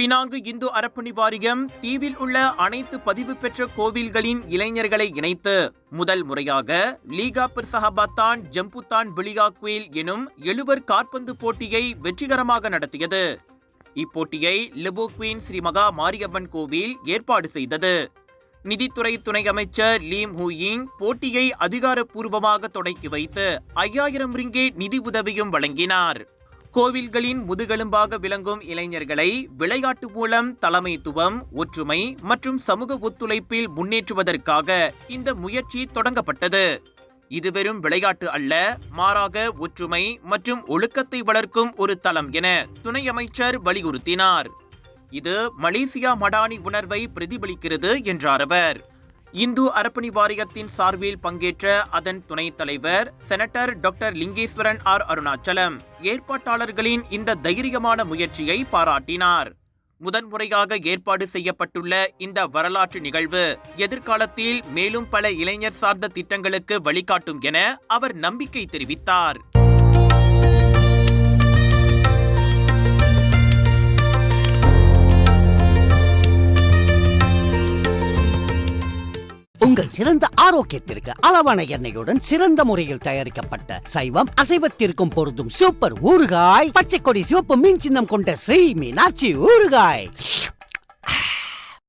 Penang Hindu அறப்பணி வாரியம் தீவில் உள்ள அனைத்து பதிவு பெற்ற கோவில்களின் இளைஞர்களை இணைத்து முதல் முறையாக லீகா பிர்சஹாபாத்தான் ஜம்புத்தான் பிளியாக்வேல் எனும் எழுவர் காற்பந்து போட்டியை வெற்றிகரமாக நடத்தியது. இப்போட்டியை லெபோக்வீன் ஸ்ரீ மகா மாரியம்மன் கோவில் ஏற்பாடு செய்தது. நிதித்துறை துணை அமைச்சர் லீம் ஹூயிங் போட்டியை அதிகாரப்பூர்வமாக தொடக்கி வைத்து 5000 ரிங்கேட் நிதி உதவியும் வழங்கினார். கோவில்களின் முதுகெலும்பாக விளங்கும் இளைஞர்களை விளையாட்டு மூலம் தலைமைத்துவம், ஒற்றுமை மற்றும் சமூக ஒத்துழைப்பில் முன்னேற்றுவதற்காக இந்த முயற்சி தொடங்கப்பட்டது. இது வெறும் விளையாட்டு அல்ல, மாறாக ஒற்றுமை மற்றும் ஒழுக்கத்தை வளர்க்கும் ஒரு தளம் என துணை அமைச்சர் வலியுறுத்தினார். இது மலேசியா மடானி உணர்வை பிரதிபலிக்கிறது என்றார் அவர். இந்து அறப்பணி வாரியத்தின் சார்பில் பங்கேற்ற அதன் துணைத் தலைவர் senator doctor Lingeswaran R Arunachalam ஏற்பாட்டாளர்களின் இந்த தைரியமான முயற்சியை பாராட்டினார். முதன்முறையாக ஏற்பாடு செய்யப்பட்டுள்ள இந்த வரலாற்று நிகழ்வு எதிர்காலத்தில் மேலும் பல இளைஞர் சார்ந்த திட்டங்களுக்கு வழிகாட்டும் என அவர் நம்பிக்கை தெரிவித்தார். உங்கள் சிறந்த ஆரோக்கியத்திற்கு அளவான எண்ணெயுடன் சிறந்த முறையில் தயாரிக்கப்பட்ட சைவம் அசைவத்திற்கும் பொருந்தும் சூப்பர் ஊறுகாய், பச்சை கொடி சிவப்பு மீன் சின்னம் கொண்ட ஸ்ரீ மீனாட்சி ஊறுகாய்.